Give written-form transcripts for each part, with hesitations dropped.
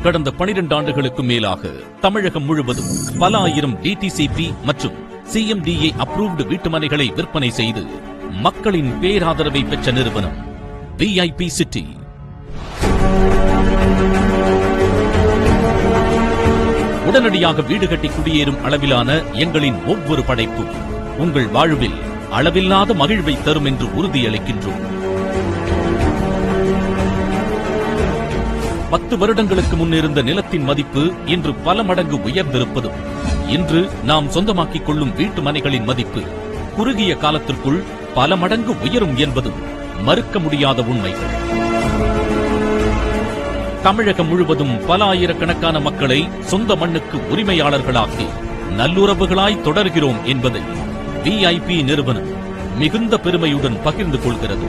கடந்த 12 ஆண்டுகளுக்கு மேலாக தமிழகம் முழுவதும் பல ஆயிரம் டிடிசிபி மற்றும் சிஎம்டிஏ அப்ரூவ்டு வீட்டுமனைகளை விற்பனை செய்து மக்களின் பேராதரவை பெற்ற நிறுவனம் விஐபி சிட்டி. உடனடியாக வீடு கட்டி குடியேறும் அளவிலான எங்களின் ஒவ்வொரு படைப்பும் உங்கள் வாழ்வில் அளவில்லாத மகிழ்வை தரும் என்று உறுதியளிக்கின்றோம். 10 வருடங்களுக்கு முன்னிருந்த நிலத்தின் மதிப்பு இன்று பல மடங்கு உயர்ந்திருப்பதும், இன்று நாம் சொந்தமாக்கிக் கொள்ளும் வீட்டு மனைகளின் மதிப்பு குறுகிய காலத்திற்குள் பல மடங்கு உயரும் என்பதும் மறுக்க முடியாத உண்மைகள். தமிழகம் முழுவதும் பல ஆயிரக்கணக்கான மக்களை சொந்த மண்ணுக்கு உரிமையாளர்களாக்கி நல்லுறவுகளாய் தொடர்கிறோம் என்பதை விஐபி நிறுவனம் மிகுந்த பெருமையுடன் பகிர்ந்து கொள்கிறது.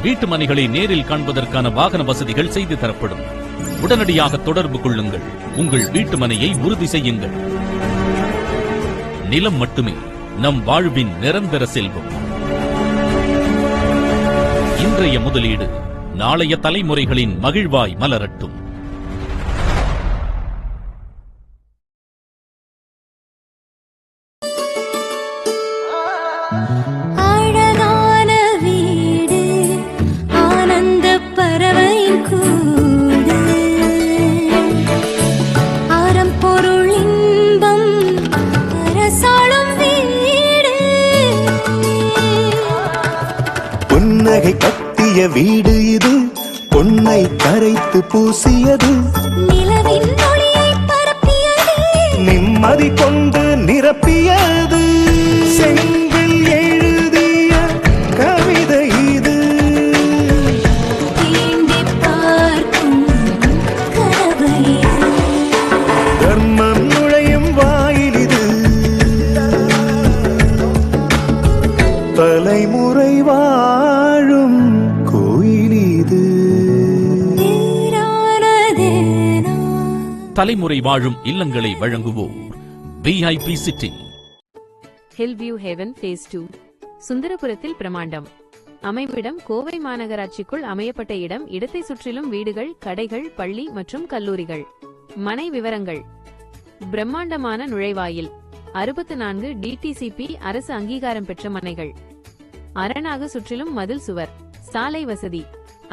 வீட்டு மனைகளை நேரில் காண்பதற்கான வாகன வசதிகள் செய்து தரப்படும். உடனடியாக தொடர்பு கொள்ளுங்கள். உங்கள் வீட்டு மனையை உறுதி செய்யுங்கள். நிலம் மட்டுமே நம் வாழ்வின் நிரந்தர செல்வம். இன்றைய முதலீடு நாளைய தலைமுறைகளின் மகிழ்வாய் மலரட்டும். அழகான வீடு, ஆனந்த பறவையின் கூடு, அறம் பொருள் இன்பம் அரசாளும் வீடு. புன்னகை கட்டிய வீடு இது, பொன்னை கரைத்து பூசியது, நிலவின் ஒளியை பரப்பியது, நிம்மதி கொண்டு நிரப்பியது, செங்கல் எழுதிய கவிதை இது, தீண்டி பார்க்கும் கனவு இது. தர்மம் நுழையும் வாயில் இது, தலைமுறை வாழும் கோயில் இது. பேரானதேனா தலைமுறை வாழும் இல்லங்களை வழங்குவோர் VIP city. Hill view heaven phase 2 சுந்தரபுரத்தில் பிரமாண்டம். அமைவிடம் கோவை மாநகராட்சிக்குள் அமையப்பட்ட இடம். இடத்தை சுற்றிலும் வீடுகள், கடைகள், பள்ளி மற்றும் கல்லூரிகள். மனை விவரங்கள்: பிரம்மாண்டமான நுழைவாயில், 64 டிடிசிபி அரசு அங்கீகாரம் பெற்ற மனைகள். அரணாக சுற்றிலும் மதில் சுவர். சாலை வசதி: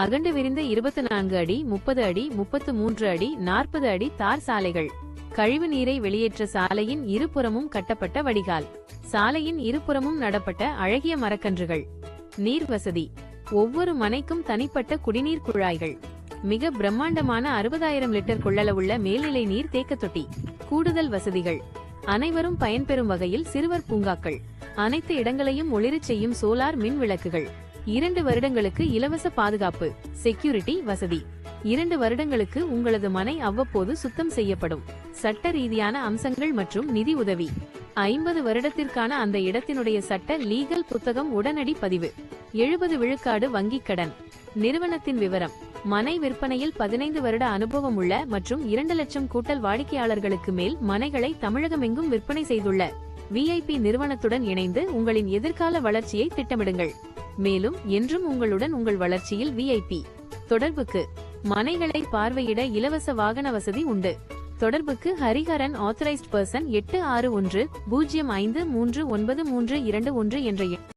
அகண்டு விரிந்த 24 அடி, 30 அடி, 33 அடி, 40 அடி தார் சாலைகள். கழிவு நீரை வெளியேற்ற சாலையின் இருபுறமும் கட்டப்பட்ட வடிகால். சாலையின் இருபுறமும் நடப்பட்ட அழகிய மரக்கன்றுகள். நீர் வசதி: ஒவ்வொரு மனைக்கும் தனிப்பட்ட குடிநீர் குழாய்கள். மிக பிரம்மாண்டமான 60,000 லிட்டர் கொள்ளளவுள்ள மேல்நிலை நீர் தேக்க தொட்டி. கூடுதல் வசதிகள்: அனைவரும் பயன்பெறும் வகையில் சிறுவர் பூங்காக்கள். அனைத்து இடங்களையும் ஒளிரச் செய்யும் சோலார் மின் விளக்குகள். 2 வருடங்களுக்கு இலவச பாதுகாப்பு செக்யூரிட்டி வசதி. 2 வருடங்களுக்கு உங்களது மனை அவ்வப்போது சுத்தம் செய்யப்படும். சட்ட ரீதியான அம்சங்கள் மற்றும் நிதி உதவி: 50 வருடத்திற்கான அந்த இடத்தினுடைய சட்ட லீகல் புத்தகம் உடனடி பதிவு. 70 விழுக்காடு வங்கிக் கடன். நிறுவனத்தின் விவரம்: மனை விற்பனையில் 15 வருட அனுபவம் உள்ள மற்றும் 2 லட்சம் கூட்டல் வாடிக்கையாளர்களுக்கு மேல் மனைகளை தமிழகமெங்கும் விற்பனை செய்துள்ள விஐபி நிறுவனத்துடன் இணைந்து உங்களின் எதிர்கால வளர்ச்சியை திட்டமிடுங்கள். மேலும் என்றும் உங்களுடன் உங்கள் வளர்ச்சியில் விஐபி. தொடர்புக்கு: மனைகளை பார்வையிட இலவச வாகன வசதி உண்டு. தொடர்புக்கு ஹரிஹரன், ஆத்தரைஸ்ட் பர்சன், 8610539321 என்ற